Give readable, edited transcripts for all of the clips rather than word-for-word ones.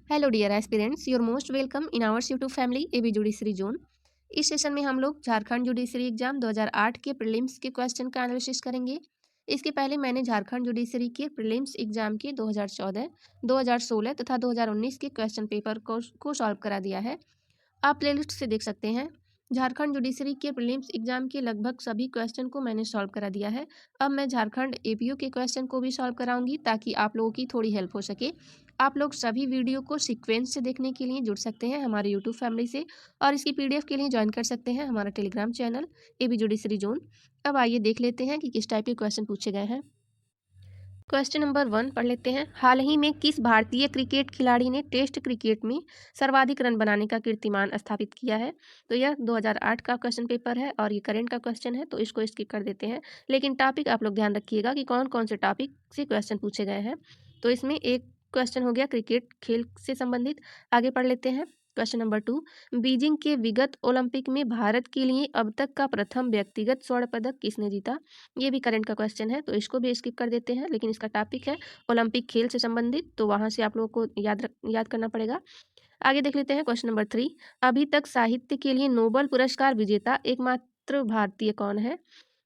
Hello dear aspirants, your most welcome in ours YouTube family AB judiciary zone. इस session में हम लोग Jharkhand judiciary exam 2008 के prelims के क्वेश्चन का एनालिसिस करेंगे। इसके पहले मैंने झारखंड जुडिशरी के प्रीलिम्स एग्जाम के 2014, 2016 तथा 2019 के क्वेश्चन पेपर को सॉल्व करा दिया है। आप प्लेलिस्ट से देख सकते हैं। झारखंड जुडिशरी के प्रीलिम्स एग्जाम के लगभग सभी क्वेश्चन को मैंने सॉल्व करा दिया है। अब मैं झारखंड एपीओ के क्वेश्चन को भी सॉल्व कराऊंगी ताकि आप लोगों की थोड़ी हेल्प हो सके। आप लोग सभी वीडियो को सीक्वेंस से देखने के लिए जुड़ सकते हैं हमारे यूट्यूब फैमिली से, और इसकी पीडीएफ के लिए ज्वाइन कर सकते हैं हमारा Telegram channel AB judiciary zone. अब आइए देख लेते हैं कि किस टाइप के क्वेश्चन पूछे गए हैं। क्वेश्चन नंबर 1 पढ़ लेते हैं। हाल ही में किस भारतीय क्रिकेट खिलाड़ी ने टेस्ट क्रिकेट में सर्वाधिक रन बनाने का कीर्तिमान स्थापित किया है? तो यह 2008 का क्वेश्चन पेपर है और ये करंट का क्वेश्चन है, तो इसको स्किप कर देते हैं। लेकिन टॉपिक आप लोग ध्यान रखिएगा कि कौन कौन से टॉपिक से क्वेश्चन पूछे गए हैं। तो इसमें एक क्वेश्चन हो गया क्रिकेट खेल से संबंधित। आगे पढ़ लेते हैं। क्वेश्चन नंबर 2, बीजिंग के विगत ओलंपिक में भारत के लिए अब तक का प्रथम व्यक्तिगत स्वर्ण पदक किसने जीता? ये भी करंट का क्वेश्चन है, तो इसको भी स्किप कर देते हैं। लेकिन इसका टॉपिक है ओलंपिक खेल से संबंधित, तो वहां से आप लोगों को याद करना पड़ेगा। आगे देख लेते हैं क्वेश्चन नंबर 3, अभी तक साहित्य के लिए नोबेल पुरस्कार विजेता एकमात्र भारतीय कौन है?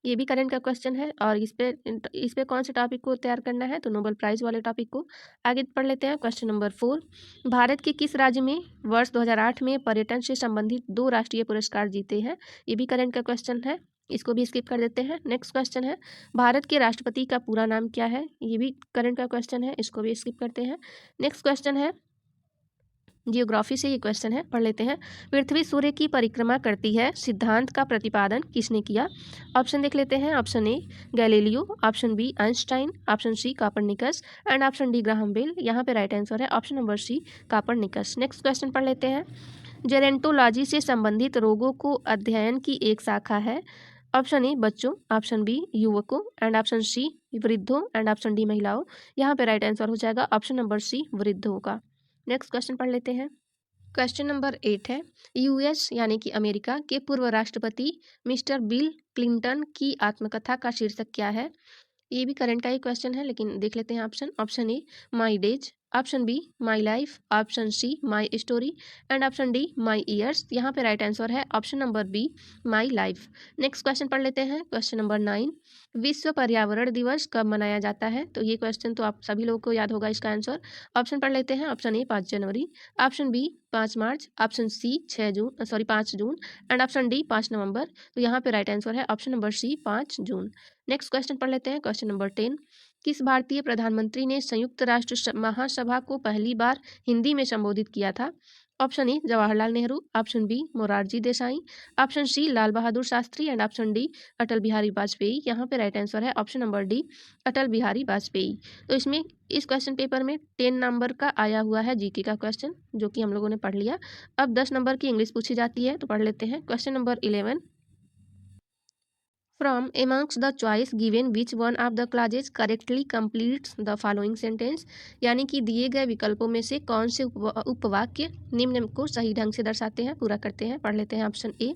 ये भी करंट का क्वेश्चन है और इस पे कौन से टॉपिक को तैयार करना है? तो नोबेल प्राइज वाले टॉपिक को। आगे पढ़ लेते हैं क्वेश्चन नंबर 4, भारत के किस राज्य में वर्ष 2008 में पर्यटन से संबंधित 2 राष्ट्रीय पुरस्कार जीते हैं? ये भी करंट का क्वेश्चन है, इसको भी स्किप कर देते हैं। नेक्स्ट क्वेश्चन है, भारत के राष्ट्रपति का पूरा नाम क्या है? ये भी करंट का क्वेश्चन है, इसको भी स्किप करते हैं। नेक्स्ट क्वेश्चन है जियोग्राफी से, ये क्वेश्चन है, पढ़ लेते हैं। पृथ्वी सूर्य की परिक्रमा करती है सिद्धांत का प्रतिपादन किसने किया? ऑप्शन देख लेते हैं। Option A Galileo, option B Einstein, option C Copernicus and option D Graham Bell. यहाँ पे राइट आंसर है option number C Copernicus. Next question पढ़ लेते हैं। जेरेंटोलॉजी से संबंधित रोगों को अध्ययन की एक शाखा है। ऑप्शन ए बच्चों, ऑप्शन बी युवकों एंड ऑप्शन सी वृद्धों एंड ऑप्शन डी महिलाओं। यहाँ पे राइट आंसर हो जाएगा ऑप्शन नंबर सी वृद्धों का। नेक्स्ट क्वेश्चन पढ़ लेते हैं। क्वेश्चन नंबर 8 है, यूएस यानी कि अमेरिका के पूर्व राष्ट्रपति मिस्टर बिल क्लिंटन की आत्मकथा का शीर्षक क्या है? ये भी करंट का ही क्वेश्चन है, लेकिन देख लेते हैं option. Option A my days, option B my life, option C my story and option D my years. यहाँ पे राइट आंसर है option number B my life. Next question पढ़ लेते हैं। क्वेश्चन नंबर 9, विश्व पर्यावरण दिवस कब मनाया जाता है? तो ये क्वेश्चन तो आप सभी लोगों को याद होगा इसका आंसर। ऑप्शन पढ़ लेते हैं। ऑप्शन ए 5 जनवरी, ऑप्शन बी 5 मार्च, ऑप्शन सी 5 जून एंड ऑप्शन डी 5 नवंबर। तो यहाँ पे राइट आंसर है ऑप्शन नंबर सी 5 जून। नेक्स्ट क्वेश्चन पढ़ लेते हैं। क्वेश्चन नंबर 10, किस भारतीय प्रधानमंत्री ने संयुक्त राष्ट्र महासभा को पहली बार हिंदी में संबोधित किया था? Option A Jawaharlal Nehru, option B Morarji Desai, option C Lal Bahadur Shastri and option D Atal Bihari Vajpayee. यहाँ पे राइट आंसर है option number D Atal Bihari Vajpayee. तो इसमें इस क्वेश्चन पेपर में 10 नंबर का आया हुआ है जीके का क्वेश्चन, जो कि हम लोगों ने पढ़ लिया। अब 10 नंबर की इंग्लिश पूछी जाती है, तो पढ़ लेते हैं। Question number 11, From amongst the choice given, which one of the clauses correctly completes the following sentence? यानी कि दिए गए विकल्पों में से कौन से उपवाक्य निम्न को सही ढंग से दर्शाते हैं, पूरा करते हैं। पढ़ लेते हैं। Option A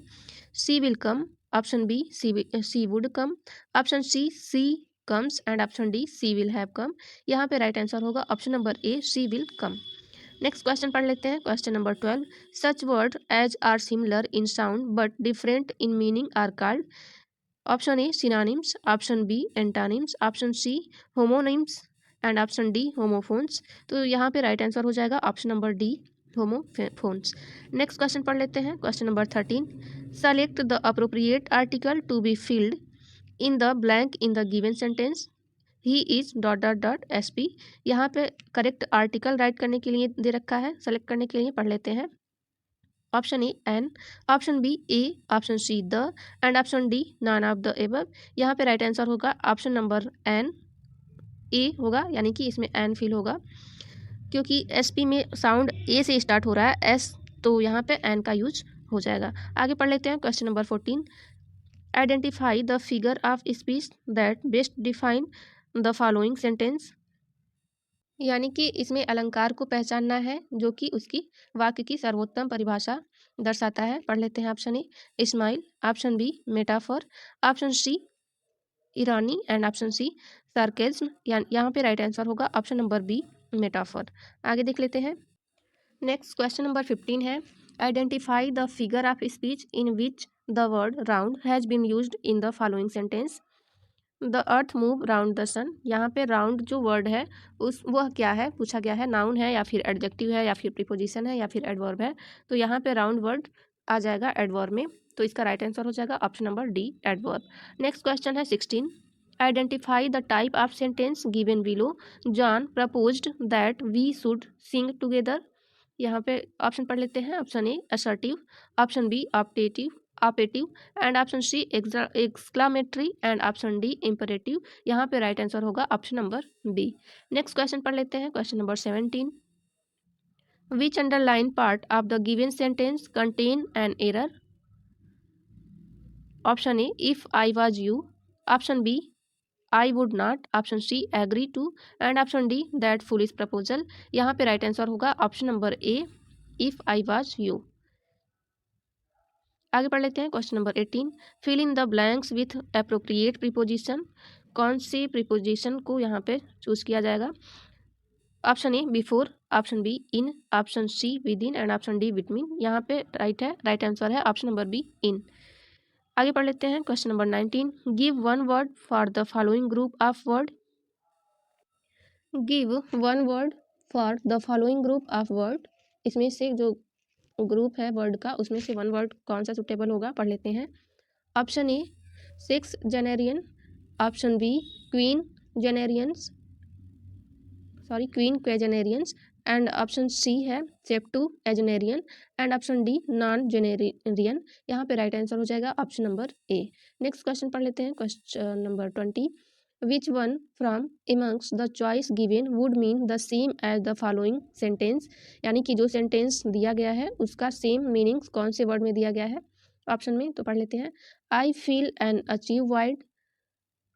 see will come, option B see would come, option C comes and option D see will have come. यहाँ पे राइट आंसर होगा option number A see will come. Next question पढ़ लेते हैं। Question number 12, such word as are similar in sound but different in meaning are called. Option A synonyms, option B antonyms, option C homonyms and option D homophones. तो यहाँ पे right answer हो जाएगा option number D homophones. Next question पढ़ लेते हैं। Question number 13, select the appropriate article to be filled in the blank in the given sentence. He is dot dot dot S P. यहाँ पे correct article right करने के लिए दे रखा है, सेलेक्ट करने के लिए। पढ़ लेते हैं। Option A an, option B a, option C the and option D none of the above. यहाँ पे राइट आंसर होगा ऑप्शन नंबर एन, ए होगा, यानी कि इसमें एन फिल होगा, क्योंकि एस पी में साउंड ए से स्टार्ट हो रहा है, एस, तो यहाँ पे एन का यूज हो जाएगा। आगे पढ़ लेते हैं। Question number 14, identify the figure of speech that best define the following sentence. यानी कि इसमें अलंकार को पहचानना है जो कि उसकी वाक्य की सर्वोत्तम परिभाषा दर्शाता है। पढ़ लेते हैं। Option A smile, option B metaphor, option C irony and option C sarcasm. यहाँ पे राइट आंसर होगा ऑप्शन नंबर बी मेटाफर। आगे देख लेते हैं। नेक्स्ट क्वेश्चन नंबर 15 है, identify the figure of speech in which the word round has been used in the following sentence. The earth move round the sun. यहाँ पे round जो word है उस वह क्या है पूछा गया है, नाउन है या फिर एडजेक्टिव है या फिर प्रीपोजिशन है या फिर एडवर्ब है। तो यहाँ पे राउंड वर्ड आ जाएगा एडवर्ब में, तो इसका राइट आंसर हो जाएगा option number D, adverb. Next question है 16, identify the type of sentence given below. John proposed that we should sing together. यहाँ पे ऑप्शन पढ़ लेते हैं। Option A assertive, option B optative operative and option C exclamatory and option D imperative. यहाँ पे right answer होगा option number B. Next question पढ़ लेते हैं। Question number 17, which underline part of the given sentence contain an error. Option A if I was you, option B I would not, option C agree to and option D that foolish proposal. यहाँ पे right answer होगा option number A if I was you. आगे पढ़ लेते हैं। Question number 18, fill in the blanks with appropriate preposition. कौन सी preposition को यहाँ पे चूज किया जाएगा। Option A before, option B in, option C within and option D between. यहाँ पे राइट आंसर है ऑप्शन नंबर बी इन। आगे पढ़ लेते हैं। Question number 19, give one word for the following group of word. Give one word for the following group of word. इसमें से जो ग्रुप है वर्ड का उसमें से वन वर्ड कौन सा सुटेबल होगा, पढ़ लेते हैं। Option A sexagenarian, option B quinquagenarians, quinquagenarians and option C है septuagenarian and option D nonagenarian. यहाँ पे राइट आंसर हो जाएगा option number A. Next question पढ़ लेते हैं। Question number 20, which one from amongst the choice given would mean the same as the following sentence. यानी कि जो सेंटेंस दिया गया है उसका सेम मीनिंग कौन से वर्ड में दिया गया है ऑप्शन में, तो पढ़ लेते हैं। I feel and achieve wide,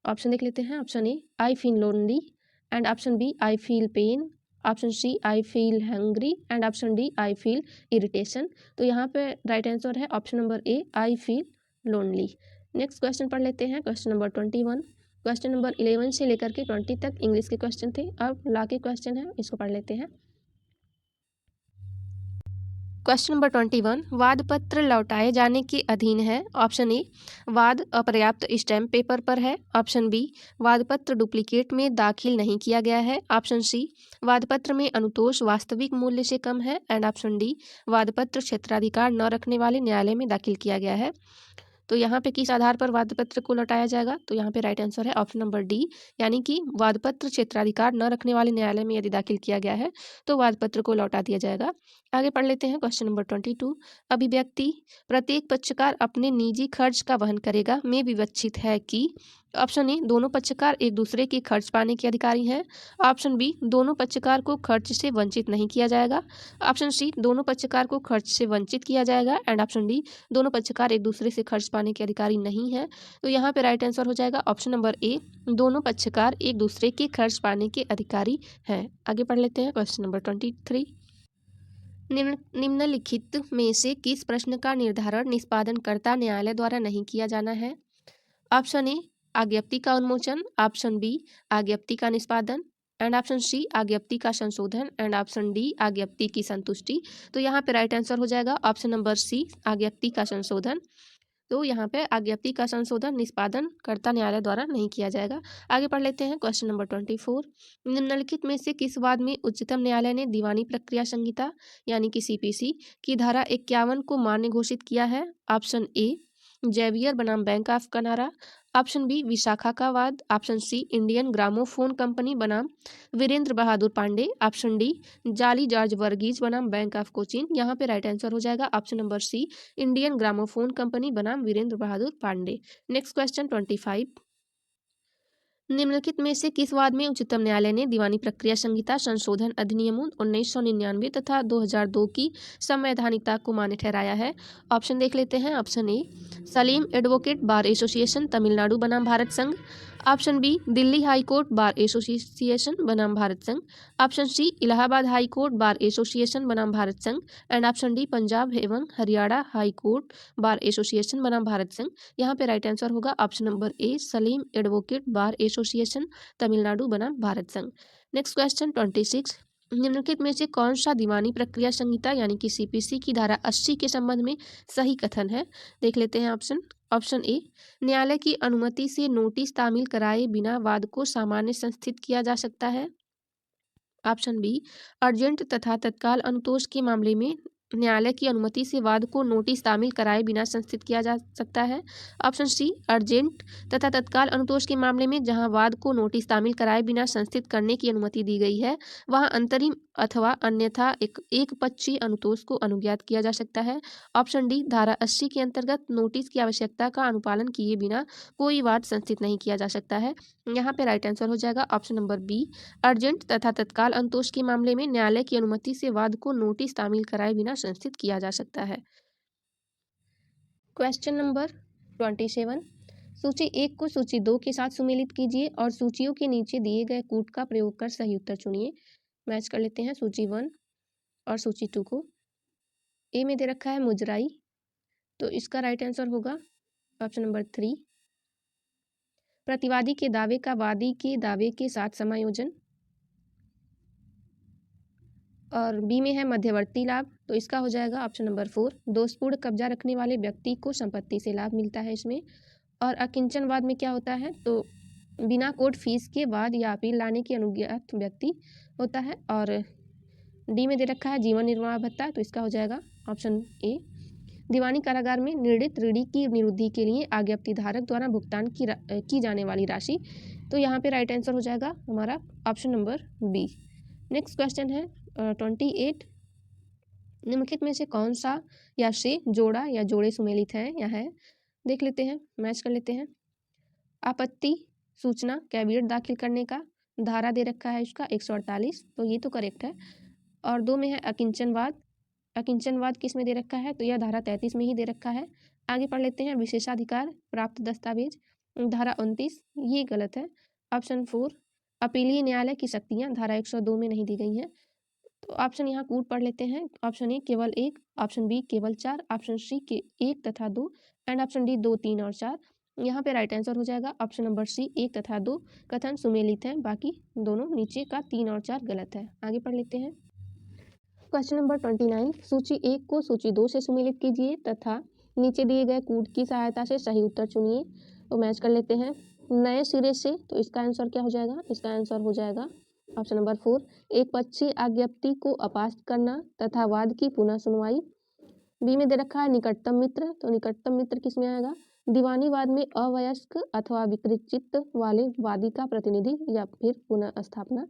option देख लेते हैं। Option A I feel lonely and option B I feel pain, option C I feel hungry and option D I feel irritation. तो यहाँ पे राइट आंसर है option number A I feel lonely. Next question पढ़ लेते हैं। Question number 21, question number 11 से लेकर के 20 तक इंग्लिश के क्वेश्चन थे, अब ला के क्वेश्चन है इसको पढ़ लेते हैं। क्वेश्चन नंबर 21, वाद पत्र लौटाए जाने के अधीन है। ऑप्शन ए वाद अपर्याप्त स्टैम्प पेपर पर है, ऑप्शन बी वाद पत्र डुप्लीकेट में दाखिल नहीं किया गया है, ऑप्शन सी वाद पत्र में अनुतोष वास्तविक मूल्य से कम है एंड ऑप्शन डी वाद पत्र क्षेत्राधिकार न रखने वाले न्यायालय में दाखिल किया गया है। तो यहाँ पे किस आधार पर वादपत्र को लौटाया जाएगा, तो यहाँ पे राइट आंसर है ऑप्शन नंबर डी, यानी कि वादपत्र क्षेत्राधिकार न रखने वाले न्यायालय में यदि दाखिल किया गया है तो वादपत्र को लौटा दिया जाएगा। आगे पढ़ लेते हैं। क्वेश्चन नंबर 22, अभिव्यक्ति प्रत्येक पक्षकार अपने निजी खर्च का वहन करेगा में विवक्षित है कि। ऑप्शन ए दोनों पक्षकार एक दूसरे के खर्च पाने के अधिकारी हैं, ऑप्शन बी दोनों पक्षकार को खर्च से वंचित नहीं किया जाएगा, ऑप्शन सी दोनों पक्षकार को खर्च से वंचित किया जाएगा एंड ऑप्शन डी दोनों पक्षकार एक दूसरे से खर्च पाने के अधिकारी नहीं है। तो यहाँ पे राइट आंसर हो जाएगा ऑप्शन नंबर ए दोनों पक्षकार एक दूसरे के खर्च पाने के अधिकारी हैं। आगे पढ़ लेते हैं। क्वेश्चन नंबर 23, निम्नलिखित में से किस प्रश्न का निर्धारण निष्पादनकर्ता न्यायालय द्वारा नहीं किया जाना है। ऑप्शन ए आज्ञप्ति का उन्मोचन, ऑप्शन बी आज्ञप्ति का निष्पादन एंड ऑप्शन सी आज्ञप्ति का संशोधन एंड ऑप्शन डी आज्ञप्ति की संतुष्टि। तो यहाँ पे राइट आंसर हो जाएगा ऑप्शन नंबर सी आज्ञप्ति का संशोधन। तो यहाँ पे आज्ञप्ति का संशोधन निष्पादन कर्ता न्यायालय द्वारा नहीं किया जाएगा। आगे पढ़ लेते हैं। क्वेश्चन नंबर 24, निम्नलिखित में से किस वाद में उच्चतम न्यायालय ने दीवानी प्रक्रिया संहिता यानी कि सीपीसी की धारा 51 को मान्य घोषित किया है। ऑप्शन ए जेवियर बनाम bank of Canada, option B Vishakha का वाद, option C Indian gramophone company बनाम Virendra Bahadur Pandey, option D Jolly George Varghese बनाम बैंक ऑफ कोचीन। यहाँ पे राइट आंसर हो जाएगा option number C Indian gramophone company बनाम वीरेंद्र बहादुर पांडे। नेक्स्ट क्वेश्चन 25, निम्नलिखित में से किस वाद में उच्चतम न्यायालय ने दीवानी प्रक्रिया संहिता संशोधन अधिनियमों 1999 तथा 2002 की संवैधानिकता को मान्य ठहराया है। ऑप्शन देख लेते हैं। Option A Salim advocate bar association Tamil Nadu बनाम भारत संघ, option B Delhi high court bar association बनाम भारत संघ, option C Allahabad high court bar association बनाम भारत संघ एंड ऑप्शन डी पंजाब एवं Haryana high court bar association बनाम भारत संघ। यहाँ पे राइट आंसर होगा option number A Salim advocate bar association Tamil Nadu बनाम भारत संघ। नेक्स्ट क्वेश्चन 26, निम्नलिखित में से कौन सा दीवानी प्रक्रिया संहिता यानी कि सीपीसी की धारा 80 के संबंध में सही कथन है? देख लेते हैं ऑप्शन। ऑप्शन ए, न्यायालय की अनुमति से नोटिस तामील कराए बिना वाद को सामान्य संस्थित किया जा सकता है। ऑप्शन बी, अर्जेंट तथा तत्काल अनुतोष के मामले में न्यायालय की अनुमति से वाद को नोटिस तामील कराए बिना संस्थित किया जा सकता है। ऑप्शन सी, अर्जेंट तथा तत्काल अनुतोष के मामले में जहां वाद को नोटिस तामील कराए बिना संस्थित करने की अनुमति दी गई है वहां अंतरिम अथवा अन्यथा एक पक्षीय अनुतोष को अनुज्ञात किया जा सकता है। ऑप्शन डी, धारा 80 के अंतर्गत नोटिस की आवश्यकता का अनुपालन किए बिना कोई वाद संस्थित नहीं किया जा सकता है। यहाँ पे राइट आंसर हो जाएगा ऑप्शन नंबर बी, अर्जेंट तथा तत्काल अनुतोष के मामले में न्यायालय की अनुमति से वाद को नोटिस तामील कराए बिना संस्थित किया जा सकता है। क्वेश्चन नंबर 27, सूची 1 को सूची 2 के साथ सुमेलित कीजिए और सूचियों के नीचे दिए गए कूट का प्रयोग कर सही उत्तर चुनिए। मैच कर लेते हैं सूची 1 और सूची 2 को। ए में दे रखा है मुजराई, तो इसका राइट आंसर होगा ऑप्शन नंबर 3, प्रतिवादी के दावे का वादी के दावे के साथ समायोजन। और बी में है मध्यवर्ती लाभ, तो इसका हो जाएगा ऑप्शन नंबर 4, दोषपूर्ण कब्जा रखने वाले व्यक्ति को संपत्ति से लाभ मिलता है इसमें। और अकिंचनवाद में क्या होता है, तो बिना कोर्ट फीस के वाद या अपील लाने की अनुज्ञात व्यक्ति होता है। और डी में दे रखा है जीवन निर्वाह भत्ता, तो इसका हो जाएगा ऑप्शन ए, दीवानी कारागार में निर्णीत ऋणी की निरुद्धि के लिए आज्ञप्ति धारक द्वारा भुगतान की जाने वाली राशि। तो यहाँ पे राइट आंसर हो जाएगा हमारा option number B. Next question है 28, निम्नलिखित में से कौन सा या से जोड़ा या जोड़े सुमेलित है या है? देख लेते हैं, मैच कर लेते हैं। आपत्ति सूचना कैविएट दाखिल करने का धारा दे रखा है इसका 148, तो ये तो करेक्ट है। और 2 में है अकिंचनवाद, अकिंचनवाद किस में दे रखा है, तो यह धारा 33 में ही दे रखा है। आगे पढ़ लेते हैं, विशेषाधिकार प्राप्त दस्तावेज धारा 29, ये गलत है। ऑप्शन 4, अपीलीय न्यायालय की शक्तियाँ धारा 102 में नहीं दी गई हैं। तो ऑप्शन यहाँ कूट पढ़ लेते हैं, ऑप्शन ए केवल 1, ऑप्शन बी केवल 4, ऑप्शन सी के 1 तथा 2 एंड ऑप्शन डी 2, 3 और 4। यहाँ पे राइट आंसर हो जाएगा ऑप्शन नंबर सी, 1 तथा 2 कथन सुमेलित हैं, बाकी दोनों नीचे का 3 और 4 गलत है। आगे पढ़ लेते हैं क्वेश्चन नंबर 29, सूची 1 को सूची 2 से सुमेलित कीजिए तथा नीचे दिए गए कूट की सहायता से सही उत्तर चुनिए। तो मैच कर लेते हैं नए सिरे से, तो इसका आंसर क्या हो जाएगा, इसका आंसर हो जाएगा ऑप्शन नंबर 4, एक पक्षीय आज्ञप्ति को अपास्त करना तथा वाद की पुनः सुनवाई। बी में दे रखा है निकटतम मित्र, तो निकटतम मित्र किस में आएगा, दीवानी वाद में अवयस्क अथवा विकृत चित्त वाले वादी का प्रतिनिधि या फिर पुनः स्थापना।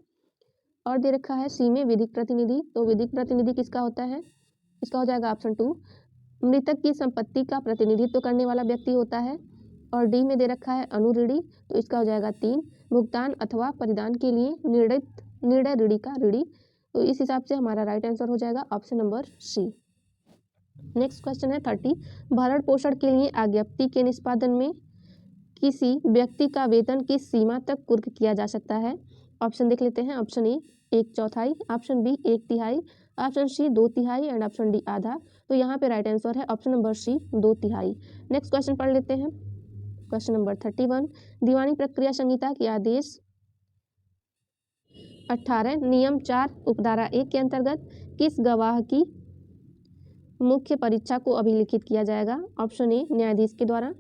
और दे रखा है सी में विधिक प्रतिनिधि, तो विधिक प्रतिनिधि किसका होता है, इसका हो जाएगा ऑप्शन 2, मृतक की संपत्ति का प्रतिनिधित्व करने वाला व्यक्ति होता है। और डी में दे रखा है अनुऋणी, तो इसका हो जाएगा 3, भुगतान अथवा परिधान के लिए निर्णय ऋणी का ऋणी। तो इस हिसाब से हमारा राइट आंसर हो जाएगा option number C. Next question है 30, भरण पोषण के लिए आज्ञप्ति के निष्पादन में किसी व्यक्ति का वेतन किस सीमा तक कुर्क किया जा सकता है? ऑप्शन देख लेते हैं, option A 1/4, option B 1/3, option C 2/3 and option D आधा। तो यहाँ पे राइट आंसर है option number C 2/3। Next question पढ़ लेते हैं, क्वेश्चन नंबर 31, दीवानी प्रक्रिया संहिता के आदेश 18 नियम 4 उपधारा 1 के अंतर्गत किस गवाह की मुख्य परीक्षा को अभिलिखित किया जाएगा? ऑप्शन ए न्यायाधीश के द्वारा,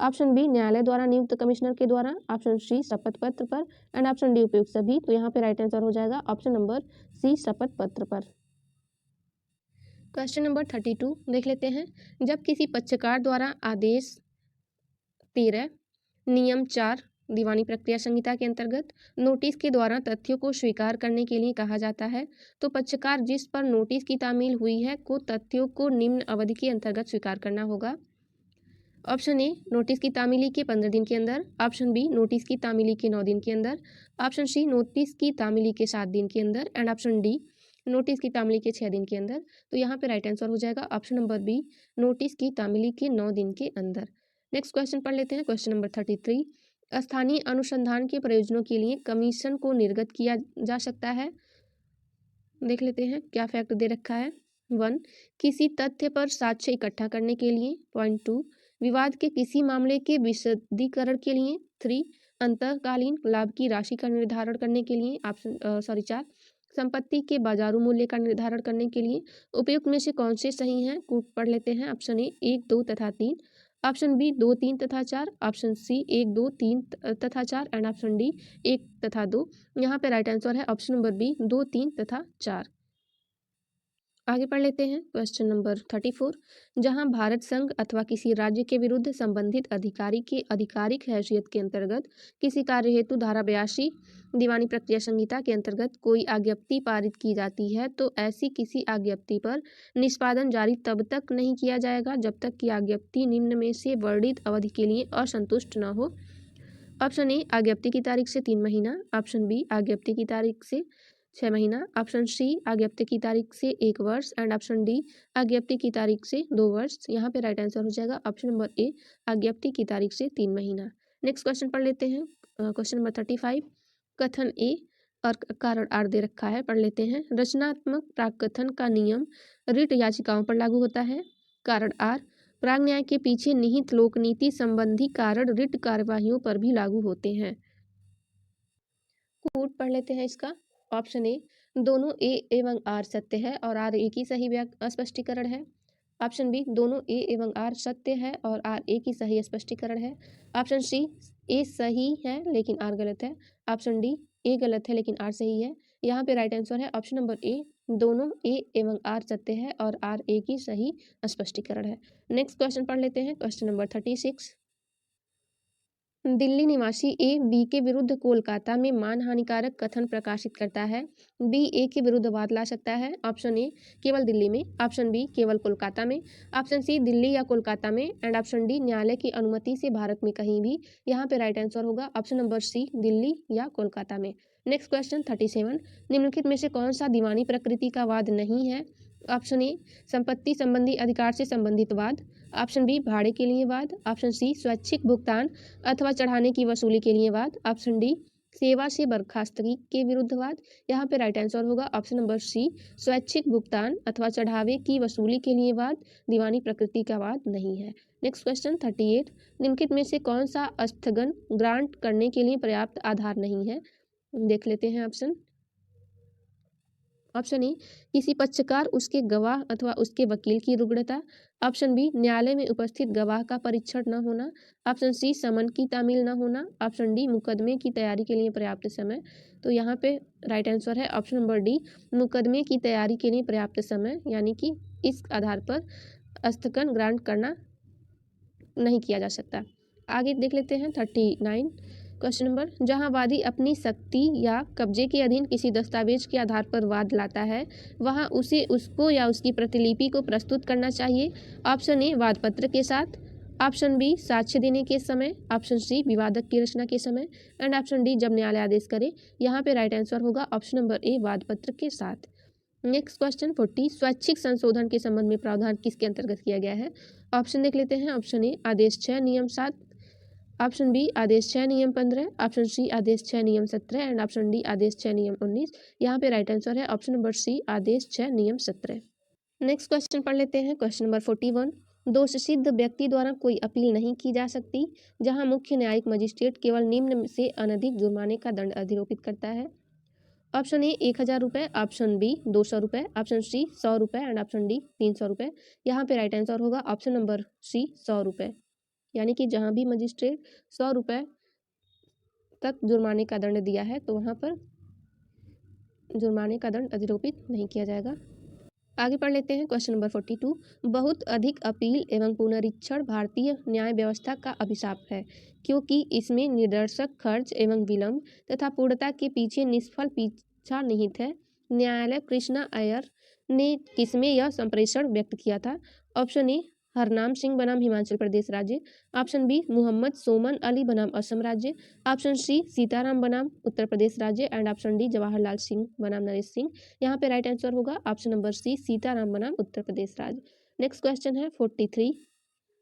ऑप्शन बी न्यायालय द्वारा नियुक्त कमिश्नर के द्वारा, ऑप्शन सी शपथ पत्र पर एंड ऑप्शन डी उपयुक्त सभी। तो यहाँ पे राइट आंसर हो जाएगा ऑप्शन नंबर सी शपथ पत्र पर। क्वेश्चन नंबर 32 देख लेते हैं, जब किसी पक्षकार द्वारा आदेश 13 नियम 4 दीवानी प्रक्रिया संहिता के अंतर्गत नोटिस के द्वारा तथ्यों को स्वीकार करने के लिए कहा जाता है, तो पक्षकार जिस पर नोटिस की तामील हुई है को तथ्यों को निम्न अवधि के अंतर्गत स्वीकार करना होगा। ऑप्शन ए नोटिस की तामीली के 15 दिन के अंदर, ऑप्शन बी नोटिस की तामीली के 9 दिन के अंदर, ऑप्शन सी नोटिस की तामीली के 7 दिन के अंदर एंड ऑप्शन डी नोटिस की तामीली के 6 दिन के अंदर। तो यहाँ पे राइट आंसर हो जाएगा ऑप्शन नंबर बी नोटिस की तामीली के 9 दिन के अंदर। नेक्स्ट क्वेश्चन पढ़ लेते हैं, क्वेश्चन नंबर 33, स्थानीय अनुसंधान के प्रयोजनों के लिए कमीशन को निर्गत किया जा सकता है। देख लेते हैं क्या फैक्ट दे रखा है। 1, किसी तथ्य पर साक्ष्य इकट्ठा करने के लिए। पॉइंट 2, विवाद के किसी मामले के विशदीकरण के लिए। 3, अंतःकालीन लाभ की राशि का निर्धारण करने के लिए। 4, संपत्ति के बाजारू मूल्य का निर्धारण करने के लिए उपयुक्त में से कौन से सही हैं? कूट पढ़ लेते हैं। ऑप्शन ए 1, 2 तथा 3, ऑप्शन बी 2, 3 तथा 4, ऑप्शन सी 1, 2, 3 तथा 4 एंड ऑप्शन डी 1 तथा 2। यहाँ पे राइट आंसर है ऑप्शन नंबर बी 2, 3 तथा 4। आगे पढ़ लेते हैं क्वेश्चन नंबर 34। जहां भारत संघ अथवा किसी राज्य के विरुद्ध संबंधित अधिकारी के आधिकारिक हैसियत के अंतर्गत किसी कार्य हेतु धारा 82 दीवानी प्रक्रिया संहिता के अंतर्गत कोई आज्ञप्ति पारित की जाती है तो ऐसी किसी आज्ञप्ति पर निष्पादन जारी तब तक नहीं किया जाएगा जब तक कि आज्ञप्ति निम्न में से वर्णित अवधि के लिए असंतुष्ट न हो। ऑप्शन ए आज्ञप्ति की तारीख से 3 महीना, ऑप्शन बी आज्ञप्ति की तारीख से 6 महीना, ऑप्शन सी आज्ञप्ति की तारीख से 1 वर्ष एंड ऑप्शन डी आज्ञप्ति की तारीख से 2 वर्ष। यहाँ पे राइट आंसर हो जाएगा ऑप्शन नंबर ए आज्ञप्ति की तारीख से 3 महीना। नेक्स्ट क्वेश्चन पढ़ लेते हैं क्वेश्चन नंबर 35। कथन ए और कारण आर दे रखा है, पढ़ लेते हैं। रचनात्मक प्राकथन का नियम रिट याचिकाओं पर लागू होता है। कारण आर प्राग न्याय के पीछे निहित लोकनीति संबंधी कारण रिट कार्यवाहियों पर भी लागू होते हैं। कूट पढ़ लेते हैं इसका। ऑप्शन ए दोनों ए एवं आर सत्य है और आर एक ही सही स्पष्टीकरण है। ऑप्शन बी दोनों ए एवं आर सत्य है और आर एक ही सही स्पष्टीकरण है। ऑप्शन सी ए सही है लेकिन आर गलत है। ऑप्शन डी ए गलत है लेकिन आर सही है। यहाँ पे राइट आंसर है ऑप्शन नंबर ए दोनों ए एवं आर सत्य है और आर एक ही सही स्पष्टीकरण है। नेक्स्ट क्वेश्चन पढ़ लेते हैं क्वेश्चन नंबर 36। दिल्ली निवासी ए बी के विरुद्ध कोलकाता में मानहानिकारक कथन प्रकाशित करता है। बी ए के विरुद्ध वाद ला सकता है। ऑप्शन ए केवल दिल्ली में, ऑप्शन बी केवल कोलकाता में, ऑप्शन सी दिल्ली या कोलकाता में एंड ऑप्शन डी न्यायालय की अनुमति से भारत में कहीं भी। यहाँ पे राइट आंसर होगा ऑप्शन नंबर सी दिल्ली या कोलकाता में। Next question 37। निम्नलिखित में से कौन सा दीवानी प्रकृति का वाद नहीं है? ऑप्शन ए संपत्ति संबंधी अधिकार से संबंधित वाद, ऑप्शन बी भाड़े के लिए वाद, ऑप्शन सी स्वैच्छिक भुगतान अथवा चढ़ाने की वसूली के लिए वाद, ऑप्शन डी सेवा से बर्खास्तगी के विरुद्ध वाद। यहाँ पे राइट आंसर होगा ऑप्शन नंबर सी स्वैच्छिक भुगतान अथवा चढ़ावे की वसूली के लिए वाद दीवानी प्रकृति का वाद नहीं है। Next question 38। निम्नलिखित में से कौन सा स्थगन ग्रांट करने के लिए पर्याप्त आधार नहीं है? देख लेते हैं ऑप्शन। ऑप्शन ए किसी पक्षकार उसके गवाह अथवा उसके वकील की रुग्णता, ऑप्शन बी न्यायालय में उपस्थित गवाह का परीक्षण न होना, ऑप्शन सी समन की तामील न होना, ऑप्शन डी मुकदमे की तैयारी के लिए पर्याप्त समय। तो यहाँ पे राइट आंसर है ऑप्शन नंबर डी मुकदमे की तैयारी के लिए पर्याप्त समय, यानी कि इस आधार पर स्थगन ग्रांट करना नहीं किया जा सकता। आगे देख लेते हैं 39 क्वेश्चन नंबर। जहां वादी अपनी शक्ति या कब्जे के अधीन किसी दस्तावेज के आधार पर वाद लाता है वहां उसे उसको या उसकी प्रतिलिपि को प्रस्तुत करना चाहिए। ऑप्शन ए वाद पत्र के साथ, ऑप्शन बी साक्ष्य देने के समय, ऑप्शन सी विवादक की रचना के समय एंड ऑप्शन डी जब न्यायालय आदेश करे। यहाँ पे राइट आंसर होगा ऑप्शन नंबर ए वाद पत्र के साथ। Next question 40। स्वैच्छिक संशोधन के संबंध में प्रावधान किसके अंतर्गत किया गया है? ऑप्शन देख लेते हैं। ऑप्शन ए आदेश 6 नियम 7, ऑप्शन बी आदेश 6 नियम 15, ऑप्शन सी आदेश 6 नियम 17 एंड ऑप्शन डी आदेश 6 नियम 19। यहाँ पे राइट आंसर है ऑप्शन नंबर सी आदेश 6 नियम 17। नेक्स्ट क्वेश्चन पढ़ लेते हैं क्वेश्चन नंबर 41। दोष सिद्ध व्यक्ति द्वारा कोई अपील नहीं की जा सकती जहां मुख्य न्यायिक मजिस्ट्रेट केवल निम्न से अनधिक जुर्माने का दंड अधिरोपित करता है। ऑप्शन ए 1000 रुपये, ऑप्शन बी 200 रुपये, ऑप्शन सी 100 रुपये एंड ऑप्शन डी 300 रुपये। यहाँ पे राइट आंसर होगा ऑप्शन नंबर सी 100 रुपये, यानी कि जहाँ भी मजिस्ट्रेट 100 रुपये तक जुर्माने का दंड दिया है तो वहाँ पर जुर्माने का दंड अधिरोपित नहीं किया जाएगा। आगे पढ़ लेते हैं क्वेश्चन नंबर 42। बहुत अधिक अपील एवं पुनरीक्षण भारतीय न्याय व्यवस्था का अभिशाप है क्योंकि इसमें निरर्थक खर्च एवं विलंब तथा पूर्णता के पीछे निष्फल पीछा निहित है। न्यायालय कृष्णा अय्यर ने किसमें यह संप्रेषण व्यक्त किया था? ऑप्शन ए हरनाम सिंह बनाम हिमाचल प्रदेश राज्य, ऑप्शन बी मोहम्मद सोमन अली बनाम असम राज्य, ऑप्शन सी सीताराम बनाम उत्तर प्रदेश राज्य and option D Jawaharlal Singh बनाम नरेश सिंह। यहाँ पे राइट आंसर होगा ऑप्शन नंबर सी सीताराम बनाम उत्तर प्रदेश राज्य। नेक्स्ट क्वेश्चन है 43।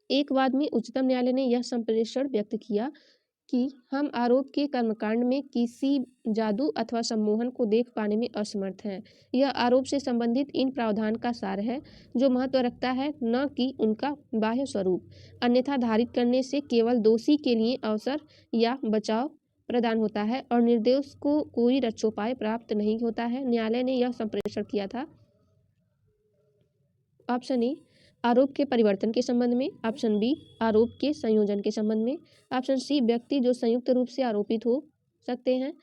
एक वाद में उच्चतम न्यायालय ने यह संप्रेषण व्यक्त किया कि हम आरोप के कर्मकांड में किसी जादू अथवा सम्मोहन को देख पाने में असमर्थ हैं। यह आरोप से संबंधित इन प्रावधान का सार है जो महत्व रखता है, न कि उनका बाह्य स्वरूप। अन्यथा धारित करने से केवल दोषी के लिए अवसर या बचाव प्रदान होता है और निर्दोष को कोई रक्षोपाय प्राप्त नहीं होता है। न्यायालय ने यह संप्रेषण किया था। ऑप्शन ए आरोप के परिवर्तन के संबंध में, ऑप्शन बी आरोप के संयोजन के संबंध में, ऑप्शन सी व्यक्ति जो संयुक्त रूप से आरोपित हो सकते हैं,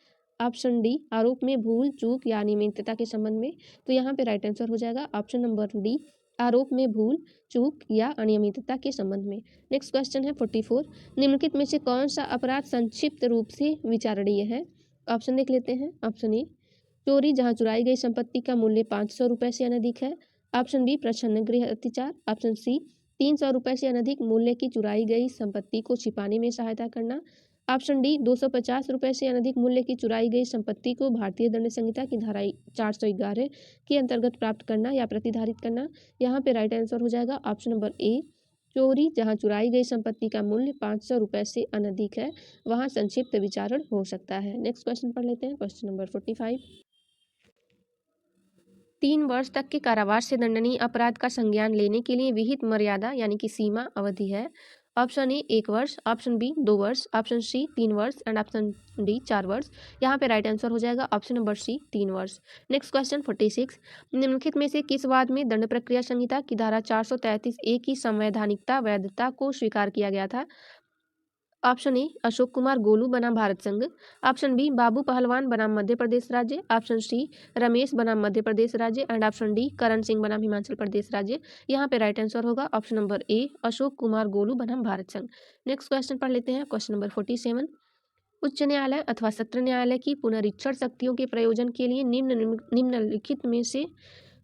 ऑप्शन डी आरोप में भूल चूक या अनियमितता के संबंध में। तो यहाँ पे राइट आंसर हो जाएगा ऑप्शन नंबर डी, आरोप में भूल चूक या अनियमितता के संबंध में। नेक्स्ट क्वेश्चन है 44। निम्नलिखित में से कौन सा अपराध संक्षिप्त रूप से विचारणीय है? ऑप्शन देख लेते हैं। ऑप्शन ए चोरी जहाँ चुराई गई संपत्ति का मूल्य 500 रुपये से अनधिक है, ऑप्शन बी प्रच्छन्न गृह अत्याचार, ऑप्शन सी 300 रुपये से अनधिक मूल्य की चुराई गई संपत्ति को छिपाने में सहायता करना, ऑप्शन डी 250 रुपये से अनधिक मूल्य की चुराई गई संपत्ति को भारतीय दंड संहिता की धारा 411 के अंतर्गत प्राप्त करना या प्रतिधारित करना। यहाँ पे राइट आंसर हो जाएगा ऑप्शन नंबर ए, चोरी जहाँ चुराई गई संपत्ति का मूल्य 500 रुपये से अनधिक है वहाँ संक्षिप्त विचारण हो सकता है। नेक्स्ट क्वेश्चन पढ़ लेते हैं, क्वेश्चन नंबर 45। 3 वर्ष तक के कारावास से दंडनीय अपराध का संज्ञान लेने के लिए विहित मर्यादा यानी कि सीमा अवधि है। ऑप्शन ए 1 वर्ष, ऑप्शन बी 2 वर्ष, ऑप्शन सी 3 वर्ष एंड ऑप्शन डी 4 वर्ष। यहाँ पे राइट आंसर हो जाएगा ऑप्शन नंबर सी 3 वर्ष। Next question 46। निम्नलिखित में से किस वाद में दंड प्रक्रिया संहिता की धारा 433A की संवैधानिकता वैधता को स्वीकार किया गया था? ऑप्शन ए अशोक कुमार गोलू बनाम भारत संघ, ऑप्शन बी बाबू पहलवान बनाम मध्य प्रदेश राज्य, ऑप्शन सी रमेश बनाम मध्य प्रदेश राज्य and option D Karan Singh बनाम हिमाचल प्रदेश राज्य। यहाँ पे राइट आंसर होगा ऑप्शन नंबर ए अशोक कुमार गोलू बनाम भारत संघ। नेक्स्ट क्वेश्चन पढ़ लेते हैं, क्वेश्चन नंबर 47। उच्च न्यायालय अथवा सत्र न्यायालय की पुनरीक्षण शक्तियों के प्रयोजन के लिए निम्नलिखित में से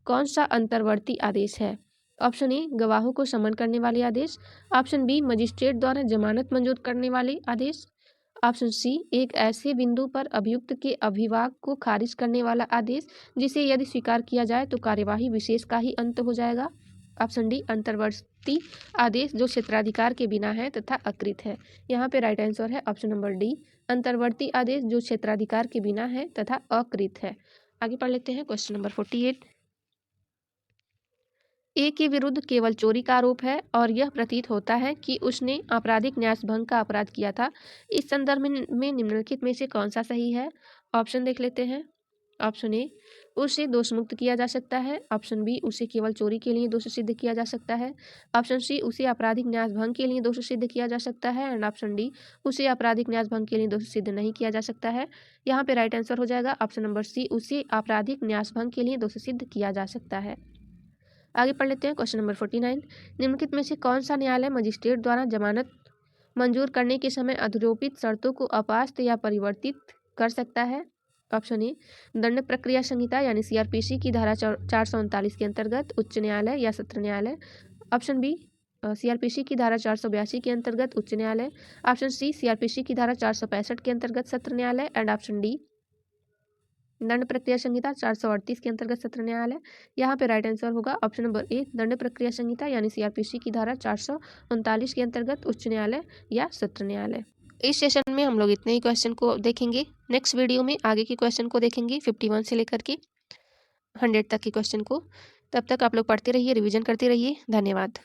कौन सा अंतर्वर्ती आदेश है? ऑप्शन ए गवाहों को समन करने वाले आदेश, ऑप्शन बी मजिस्ट्रेट द्वारा जमानत मंजूर करने वाले आदेश, ऑप्शन सी एक ऐसे बिंदु पर अभियुक्त के अभिभाग को खारिज करने वाला आदेश जिसे यदि स्वीकार किया जाए तो कार्यवाही विशेष का ही अंत हो जाएगा, ऑप्शन डी अंतर्वर्ती आदेश जो क्षेत्राधिकार के बिना है तथा अकृत है। यहाँ पे राइट आंसर है ऑप्शन नंबर डी अंतर्वर्ती आदेश जो क्षेत्राधिकार के बिना है तथा अकृत है। आगे पढ़ लेते हैं, क्वेश्चन नंबर 48। ए के विरुद्ध केवल चोरी का आरोप है और यह प्रतीत होता है कि उसने आपराधिक न्यासभंग का अपराध किया था। इस संदर्भ में निम्नलिखित में से कौन सा सही है? ऑप्शन देख लेते हैं। ऑप्शन ए उसे दोष मुक्त किया जा सकता है, ऑप्शन बी उसे केवल चोरी के लिए दोष सिद्ध किया जा सकता है, ऑप्शन सी उसे आपराधिक न्यासभंग के लिए दोष सिद्ध किया जा सकता है एंड ऑप्शन डी उसे आपराधिक न्यासभंग के लिए दोष सिद्ध नहीं किया जा सकता है। यहाँ पे राइट आंसर हो जाएगा ऑप्शन नंबर सी उसे आपराधिक न्यासभंग के लिए दोष सिद्ध किया जा सकता है। आगे पढ़ लेते हैं, क्वेश्चन नंबर 49। निम्नलिखित में से कौन सा न्यायालय मजिस्ट्रेट द्वारा जमानत मंजूर करने के समय अधिरोपित शर्तों को अपास्त या परिवर्तित कर सकता है? ऑप्शन ए दंड प्रक्रिया संहिता यानी CRPC की धारा 439 के अंतर्गत उच्च न्यायालय या सत्र न्यायालय, ऑप्शन बी CRPC की धारा 482 के अंतर्गत उच्च न्यायालय, ऑप्शन सी CRPC की धारा 465 के अंतर्गत सत्र न्यायालय एंड ऑप्शन डी दंड प्रक्रिया संहिता 438 के अंतर्गत सत्र न्यायालय। यहाँ पे राइट आंसर होगा ऑप्शन नंबर ए दंड प्रक्रिया संहिता यानी CRPC की धारा 439 के अंतर्गत उच्च न्यायालय या सत्र न्यायालय। इस सेशन में हम लोग इतने ही क्वेश्चन को देखेंगे। नेक्स्ट वीडियो में आगे के क्वेश्चन को देखेंगे 51 से लेकर के 100 तक के क्वेश्चन को। तब तक आप लोग पढ़ते रहिए, रिवीजन करते रहिए। धन्यवाद।